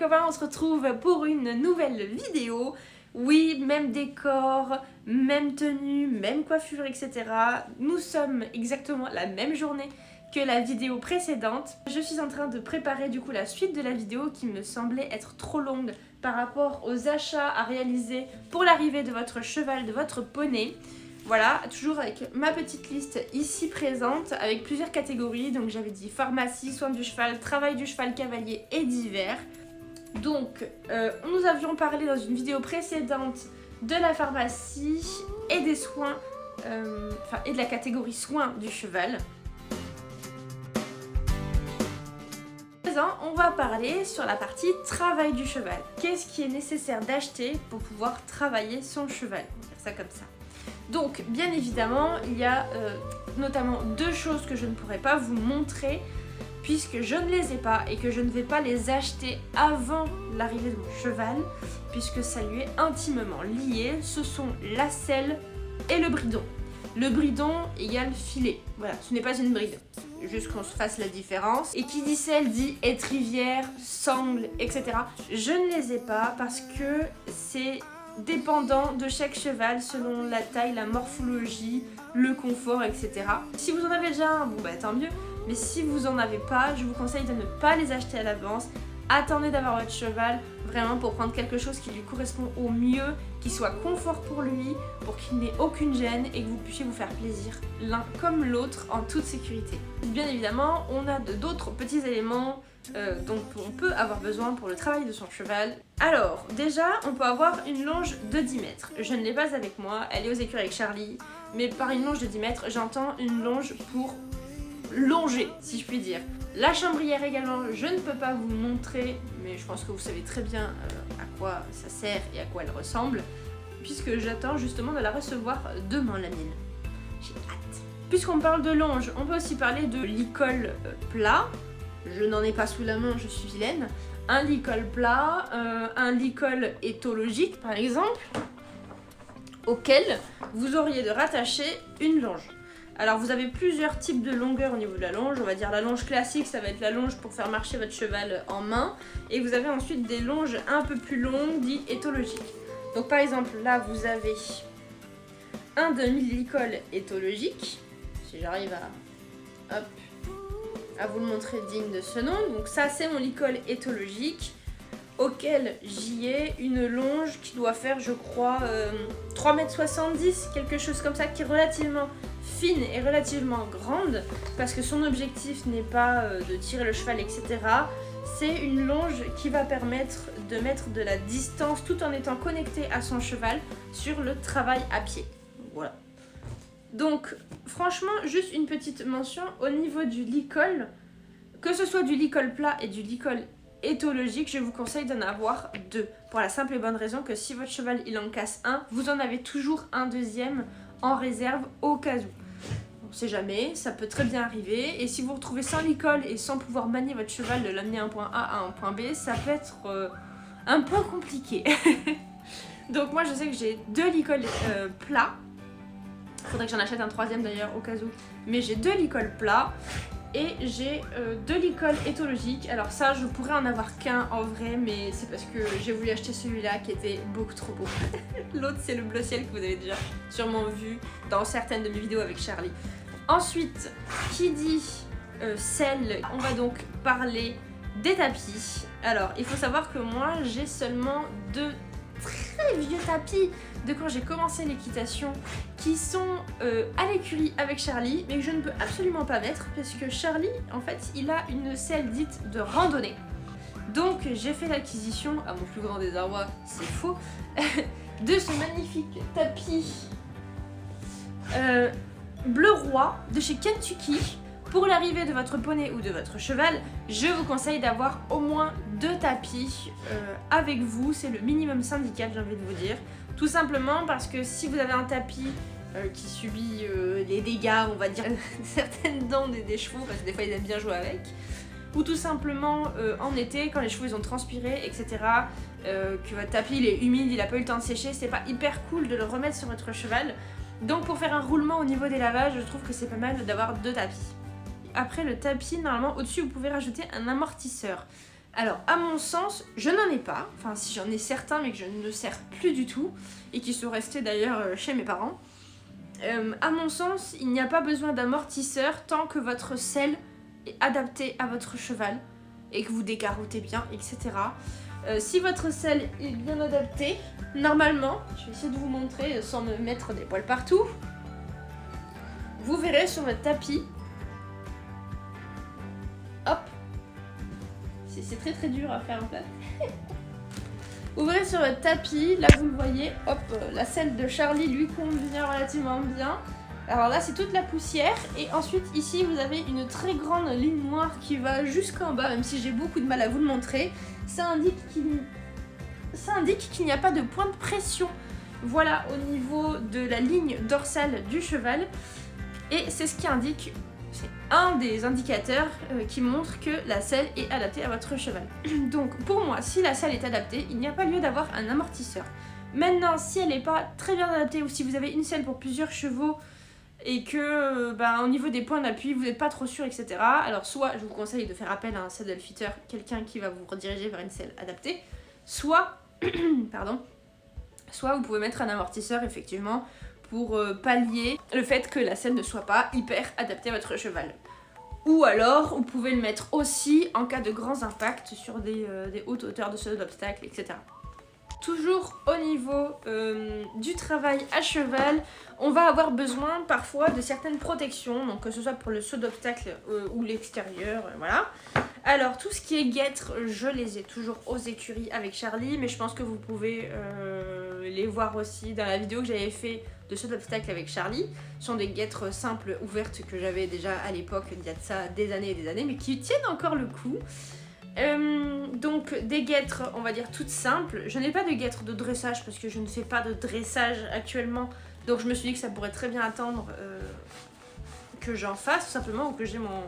copains, on se retrouve pour une nouvelle vidéo. Oui, même décor, même tenue, même coiffure, etc. Nous sommes exactement la même journée que la vidéo précédente. Je suis en train de préparer du coup la suite de la vidéo qui me semblait être trop longue par rapport aux achats à réaliser pour l'arrivée de votre cheval, de votre poney. Voilà, toujours avec ma petite liste ici présente, avec plusieurs catégories. Donc j'avais dit pharmacie, soins du cheval, travail du cheval cavalier et divers. Donc nous avions parlé dans une vidéo précédente de la pharmacie et des soins, et de la catégorie soins du cheval. On va parler sur la partie travail du cheval. Qu'est-ce qui est nécessaire d'acheter pour pouvoir travailler son cheval? On va faire ça comme ça. Donc, bien évidemment, il y a notamment deux choses que je ne pourrais pas vous montrer puisque je ne les ai pas et que je ne vais pas les acheter avant l'arrivée de mon cheval puisque ça lui est intimement lié. Ce sont la selle et le bridon. Le bridon égale filet. Voilà, ce n'est pas une bride. Juste qu'on se fasse la différence. Et qui dit selle dit étrivière, sangle, etc. Je ne les ai pas parce que c'est dépendant de chaque cheval selon la taille, la morphologie, le confort, etc. Si vous en avez déjà un, bon bah tant mieux. Mais si vous en avez pas, je vous conseille de ne pas les acheter à l'avance. Attendez d'avoir votre cheval vraiment pour prendre quelque chose qui lui correspond au mieux, qui soit confort pour lui, pour qu'il n'ait aucune gêne et que vous puissiez vous faire plaisir l'un comme l'autre en toute sécurité. Bien évidemment, on a d'autres petits éléments dont on peut avoir besoin pour le travail de son cheval. Alors, déjà, on peut avoir une longe de 10 mètres. Je ne l'ai pas avec moi, elle est aux écuries avec Charlie, mais par une longe de 10 mètres, j'entends une longe pour longer, si je puis dire. La chambrière également, je ne peux pas vous montrer, mais je pense que vous savez très bien à quoi ça sert et à quoi elle ressemble, puisque j'attends justement de la recevoir demain, la mienne. J'ai hâte. Puisqu'on parle de longe, on peut aussi parler de licol plat. Je n'en ai pas sous la main, je suis vilaine. Un licol plat, un licol éthologique par exemple, auquel vous auriez de rattacher une longe. Alors vous avez plusieurs types de longueur au niveau de la longe. On va dire la longe classique, ça va être la longe pour faire marcher votre cheval en main. Et vous avez ensuite des longes un peu plus longues, dites éthologiques. Donc par exemple là vous avez un demi-licol éthologique. Si j'arrive à vous le montrer digne de ce nom. Donc ça c'est mon licol éthologique auquel j'y ai une longe qui doit faire je crois 3,70 m, quelque chose comme ça, qui est relativement fine et relativement grande parce que son objectif n'est pas de tirer le cheval, etc. C'est une longe qui va permettre de mettre de la distance tout en étant connecté à son cheval sur le travail à pied. Voilà. Donc franchement, juste une petite mention au niveau du licol, que ce soit du licol plat et du licol éthologique, je vous conseille d'en avoir deux pour la simple et bonne raison que si votre cheval il en casse un, vous en avez toujours un deuxième en réserve au cas où. On sait jamais, ça peut très bien arriver. Et si vous vous retrouvez sans licol et sans pouvoir manier votre cheval de l'amener à un point A à un point B, ça peut être un peu compliqué. Donc moi je sais que j'ai deux licols plats. Faudrait que j'en achète un troisième d'ailleurs au cas où. Mais j'ai deux licols plats. Et j'ai deux licols éthologiques. Alors ça, je pourrais en avoir qu'un en vrai, mais c'est parce que j'ai voulu acheter celui-là qui était beaucoup trop beau. L'autre, c'est le bleu ciel que vous avez déjà sûrement vu dans certaines de mes vidéos avec Charlie. Ensuite, qui dit selle, on va donc parler des tapis. Alors, il faut savoir que moi, j'ai seulement deux très vieux tapis de quand j'ai commencé l'équitation qui sont à l'écurie avec Charlie mais que je ne peux absolument pas mettre parce que Charlie en fait il a une selle dite de randonnée. Donc j'ai fait l'acquisition, à mon plus grand désarroi, c'est faux, de ce magnifique tapis bleu roi de chez Kentucky. Pour l'arrivée de votre poney ou de votre cheval, je vous conseille d'avoir au moins deux tapis avec vous. C'est le minimum syndical, j'ai envie de vous dire. Tout simplement parce que si vous avez un tapis qui subit les dégâts, on va dire, certaines dents des chevaux, parce que des fois ils aiment bien jouer avec, ou tout simplement en été, quand les chevaux ils ont transpiré, etc., que votre tapis il est humide, il a pas eu le temps de sécher, c'est pas hyper cool de le remettre sur votre cheval. Donc pour faire un roulement au niveau des lavages, je trouve que c'est pas mal d'avoir deux tapis. Après le tapis, normalement au-dessus vous pouvez rajouter un amortisseur. Alors à mon sens, je n'en ai pas, enfin si j'en ai certains mais que je ne sers plus du tout, et qui sont restés d'ailleurs chez mes parents. À mon sens, il n'y a pas besoin d'amortisseur tant que votre selle est adapté à votre cheval et que vous décarottez bien, etc. Si votre selle est bien adaptée, normalement, je vais essayer de vous montrer sans me mettre des poils partout, vous verrez sur votre tapis, hop, c'est très très dur à faire en fait. Vous verrez sur votre tapis, là vous le voyez, hop, la selle de Charlie lui convient relativement bien. Alors là c'est toute la poussière et ensuite ici vous avez une très grande ligne noire qui va jusqu'en bas, même si j'ai beaucoup de mal à vous le montrer. Ça indique qu'il n'y a pas de point de pression, voilà, au niveau de la ligne dorsale du cheval. Et c'est ce qui indique, c'est un des indicateurs qui montre que la selle est adaptée à votre cheval. Donc pour moi, si la selle est adaptée, il n'y a pas lieu d'avoir un amortisseur. Maintenant, si elle n'est pas très bien adaptée ou si vous avez une selle pour plusieurs chevaux et que au niveau des points d'appui vous n'êtes pas trop sûr, etc. Alors soit je vous conseille de faire appel à un saddle fitter, quelqu'un qui va vous rediriger vers une selle adaptée, soit soit vous pouvez mettre un amortisseur effectivement pour pallier le fait que la selle ne soit pas hyper adaptée à votre cheval. Ou alors vous pouvez le mettre aussi en cas de grands impacts sur des hautes hauteurs de saut d'obstacles, etc. Toujours au niveau du travail à cheval, on va avoir besoin parfois de certaines protections, donc que ce soit pour le saut d'obstacle ou l'extérieur, voilà. Alors tout ce qui est guêtres, je les ai toujours aux écuries avec Charlie, mais je pense que vous pouvez les voir aussi dans la vidéo que j'avais fait de saut d'obstacle avec Charlie. Ce sont des guêtres simples ouvertes que j'avais déjà à l'époque, il y a de ça des années et des années, mais qui tiennent encore le coup. Donc des guêtres, on va dire toutes simples. Je n'ai pas de guêtres de dressage parce que je ne fais pas de dressage actuellement, donc je me suis dit que ça pourrait très bien attendre que j'en fasse tout simplement, ou que j'ai mon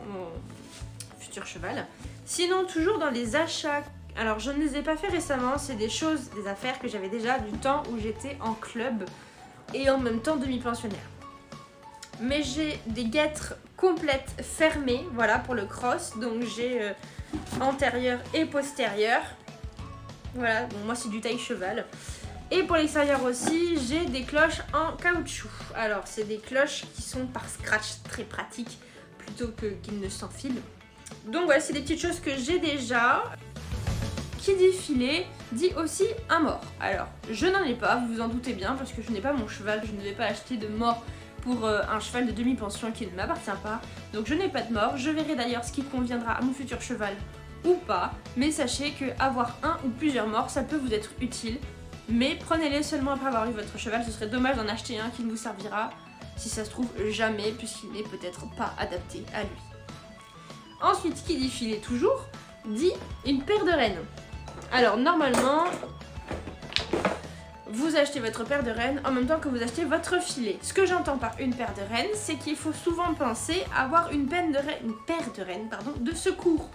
futur cheval. Sinon toujours dans les achats, alors je ne les ai pas fait récemment, c'est des affaires que j'avais déjà du temps où j'étais en club et en même temps demi-pensionnaire. Mais j'ai des guêtres complètes fermées, voilà, pour le cross, donc j'ai antérieur et postérieur. Voilà, bon, moi c'est du taille cheval. Et pour l'extérieur aussi, j'ai des cloches en caoutchouc. Alors c'est des cloches qui sont par scratch, très pratiques, plutôt qu'ils ne s'enfilent. Donc voilà, c'est des petites choses que j'ai déjà. Qui dit filet, dit aussi un mort. Alors, je n'en ai pas, vous vous en doutez bien, parce que je n'ai pas mon cheval, je ne vais pas acheter de mort pour un cheval de demi-pension qui ne m'appartient pas. Donc je n'ai pas de mort, je verrai d'ailleurs ce qui conviendra à mon futur cheval ou pas. Mais sachez que avoir un ou plusieurs morts, ça peut vous être utile. Mais prenez-les seulement après avoir eu votre cheval, ce serait dommage d'en acheter un qui ne vous servira, si ça se trouve, jamais, puisqu'il n'est peut-être pas adapté à lui. Ensuite, qui dit filet toujours, dit une paire de rênes. Alors normalement, vous achetez votre paire de rênes en même temps que vous achetez votre filet. Ce que j'entends par une paire de rênes, c'est qu'il faut souvent penser à avoir une paire de rênes de secours.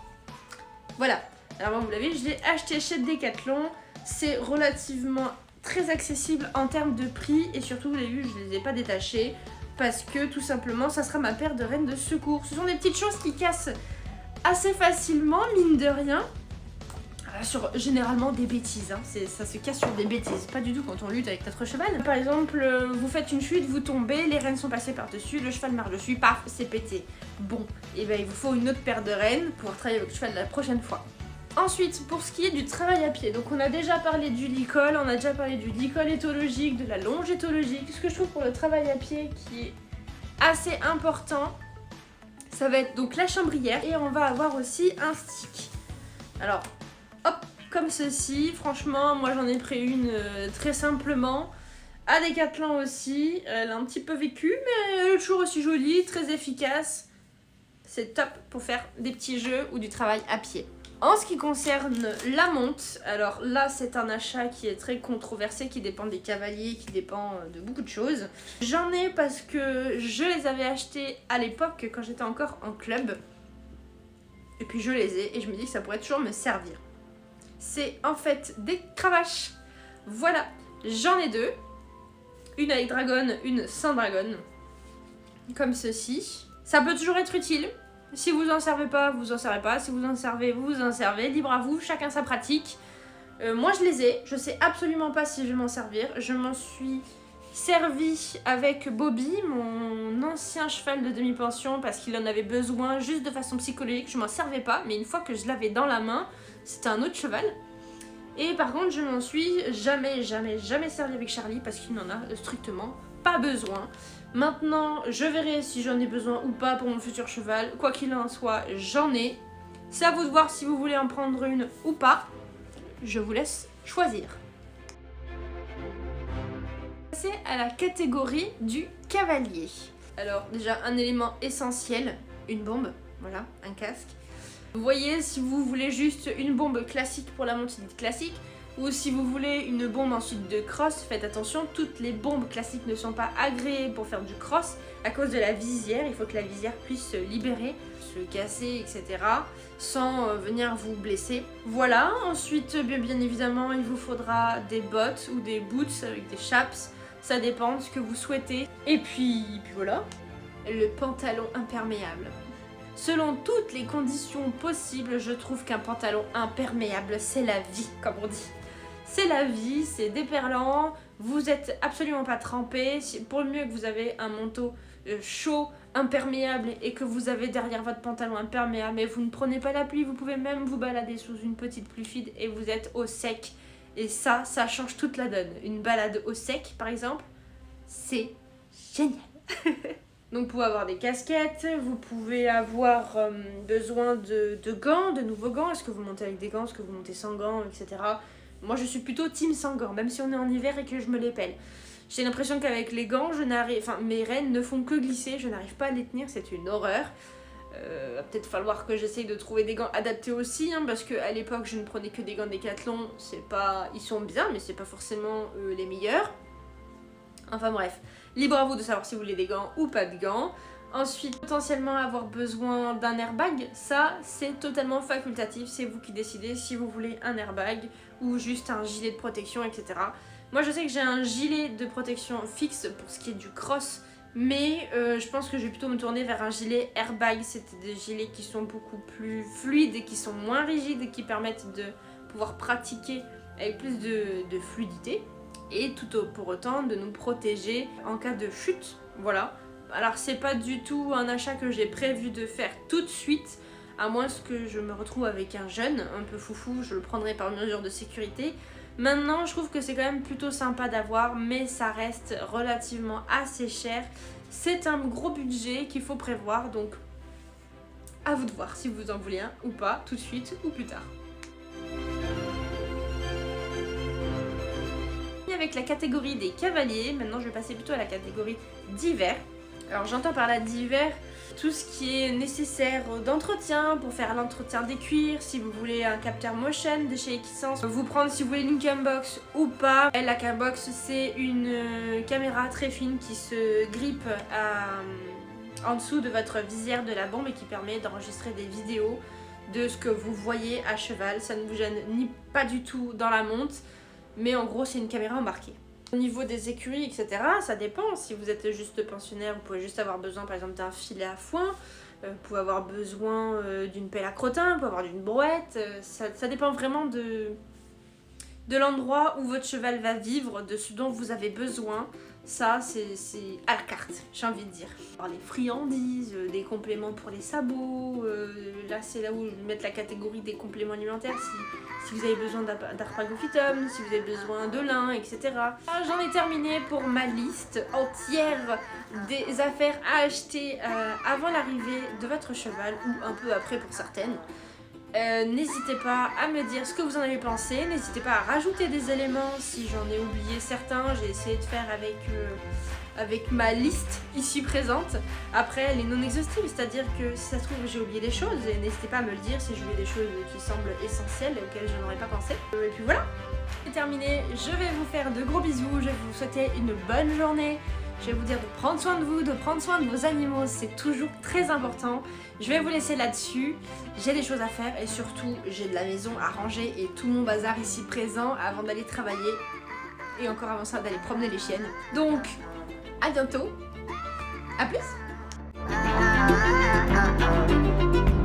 Voilà. Alors vous l'avez, je l'ai acheté chez Decathlon. C'est relativement très accessible en termes de prix et surtout, vous l'avez vu, je ne les ai pas détachées parce que tout simplement, ça sera ma paire de rênes de secours. Ce sont des petites choses qui cassent assez facilement, mine de rien. Sur généralement des bêtises, hein. Ça se casse sur des bêtises, pas du tout quand on lutte avec notre cheval. Par exemple, vous faites une chute, vous tombez, les rênes sont passées par-dessus, le cheval marche dessus, paf, c'est pété. Bon, et ben il vous faut une autre paire de rênes pour travailler avec le cheval la prochaine fois. Ensuite, pour ce qui est du travail à pied, donc on a déjà parlé du licol, on a déjà parlé du licol éthologique, de la longe éthologique. Ce que je trouve pour le travail à pied qui est assez important, ça va être donc la chambrière et on va avoir aussi un stick. Alors, hop, comme ceci, franchement, moi j'en ai pris une très simplement, à Decathlon aussi, elle a un petit peu vécu, mais elle est toujours aussi jolie, très efficace, c'est top pour faire des petits jeux ou du travail à pied. En ce qui concerne la monte, alors là c'est un achat qui est très controversé, qui dépend des cavaliers, qui dépend de beaucoup de choses. J'en ai parce que je les avais achetés à l'époque quand j'étais encore en club, et puis je les ai et je me dis que ça pourrait toujours me servir. C'est en fait des cravaches. Voilà, j'en ai deux. Une avec dragon, une sans dragon. Comme ceci. Ça peut toujours être utile. Si vous en servez pas, vous en servez pas. Si vous en servez, vous en servez. Libre à vous, chacun sa pratique. Moi je les ai, je sais absolument pas si je vais m'en servir. Je m'en suis servi avec Bobby, mon ancien cheval de demi-pension, parce qu'il en avait besoin juste de façon psychologique. Je m'en servais pas, mais une fois que je l'avais dans la main, c'était un autre cheval. Et par contre, je m'en suis jamais servi avec Charlie parce qu'il n'en a strictement pas besoin. Maintenant, je verrai si j'en ai besoin ou pas pour mon futur cheval. Quoi qu'il en soit, j'en ai. C'est à vous de voir si vous voulez en prendre une ou pas. Je vous laisse choisir. Passer à la catégorie du cavalier. Alors déjà un élément essentiel, une bombe, voilà, un casque. Vous voyez, si vous voulez juste une bombe classique pour la monture classique, ou si vous voulez une bombe ensuite de cross, faites attention, toutes les bombes classiques ne sont pas agréées pour faire du cross à cause de la visière. Il faut que la visière puisse se libérer, se casser, etc. sans venir vous blesser. Voilà, ensuite bien évidemment il vous faudra des bottes ou des boots avec des chaps, ça dépend de ce que vous souhaitez. Et puis voilà, le pantalon imperméable. Selon toutes les conditions possibles, je trouve qu'un pantalon imperméable, c'est la vie, comme on dit. C'est la vie, c'est déperlant, vous êtes absolument pas trempé. Pour le mieux que vous avez un manteau chaud, imperméable, et que vous avez derrière votre pantalon imperméable, mais vous ne prenez pas la pluie, vous pouvez même vous balader sous une petite pluie fine et vous êtes au sec. Et ça change toute la donne. Une balade au sec, par exemple, c'est génial. Donc vous pouvez avoir des casquettes, vous pouvez avoir besoin de gants, de nouveaux gants. Est-ce que vous montez avec des gants, est-ce que vous montez sans gants, etc. Moi je suis plutôt team sans gants, même si on est en hiver et que je me les pèle. J'ai l'impression qu'avec les gants, mes rênes ne font que glisser, je n'arrive pas à les tenir, c'est une horreur. Va peut-être falloir que j'essaye de trouver des gants adaptés aussi, hein, parce qu'à l'époque je ne prenais que des gants Décathlon, ils sont bien, mais c'est pas forcément les meilleurs. Enfin bref, libre à vous de savoir si vous voulez des gants ou pas de gants. Ensuite, potentiellement avoir besoin d'un airbag, ça c'est totalement facultatif, c'est vous qui décidez si vous voulez un airbag ou juste un gilet de protection, etc. Moi je sais que j'ai un gilet de protection fixe pour ce qui est du cross, mais je pense que je vais plutôt me tourner vers un gilet airbag. C'est des gilets qui sont beaucoup plus fluides et qui sont moins rigides et qui permettent de pouvoir pratiquer avec plus de fluidité. Et pour autant de nous protéger en cas de chute, voilà. Alors c'est pas du tout un achat que j'ai prévu de faire tout de suite, à moins que je me retrouve avec un jeune un peu foufou, je le prendrai par mesure de sécurité. Maintenant je trouve que c'est quand même plutôt sympa d'avoir, mais ça reste relativement assez cher. C'est un gros budget qu'il faut prévoir, donc à vous de voir si vous en voulez un ou pas, tout de suite ou plus tard. Avec la catégorie des cavaliers, maintenant je vais passer plutôt à la catégorie d'hiver. Alors j'entends par là d'hiver tout ce qui est nécessaire d'entretien pour faire l'entretien des cuirs, si vous voulez un capteur motion de chez Equisense, vous prendre si vous voulez une cambox ou pas. La cambox c'est une caméra très fine qui se grippe en dessous de votre visière de la bombe et qui permet d'enregistrer des vidéos de ce que vous voyez à cheval. Ça ne vous gêne pas du tout dans la monte. Mais en gros c'est une caméra embarquée. Au niveau des écuries, etc., ça dépend. Si vous êtes juste pensionnaire, vous pouvez juste avoir besoin par exemple d'un filet à foin, vous pouvez avoir besoin d'une pelle à crottin, vous pouvez avoir d'une brouette, ça dépend vraiment de l'endroit où votre cheval va vivre, de ce dont vous avez besoin. Ça c'est à la carte, j'ai envie de dire. Alors, les friandises, des compléments pour les sabots, là c'est là où je vais mettre la catégorie des compléments alimentaires, si vous avez besoin d'arpagofitum, si vous avez besoin de lin, etc. J'en ai terminé pour ma liste entière des affaires à acheter avant l'arrivée de votre cheval, ou un peu après pour certaines. N'hésitez pas à me dire ce que vous en avez pensé, n'hésitez pas à rajouter des éléments si j'en ai oublié certains. J'ai essayé de faire avec ma liste ici présente. Après elle est non exhaustive, c'est-à-dire que si ça se trouve j'ai oublié des choses, et n'hésitez pas à me le dire si j'ai oublié des choses qui semblent essentielles et auxquelles je n'aurais pas pensé. Et puis voilà, c'est terminé, je vais vous faire de gros bisous, je vais vous souhaiter une bonne journée. Je vais vous dire de prendre soin de vous, de prendre soin de vos animaux, c'est toujours très important. Je vais vous laisser là-dessus, j'ai des choses à faire et surtout j'ai de la maison à ranger et tout mon bazar ici présent avant d'aller travailler et encore avant ça d'aller promener les chiennes. Donc à bientôt, à plus. Uh-oh.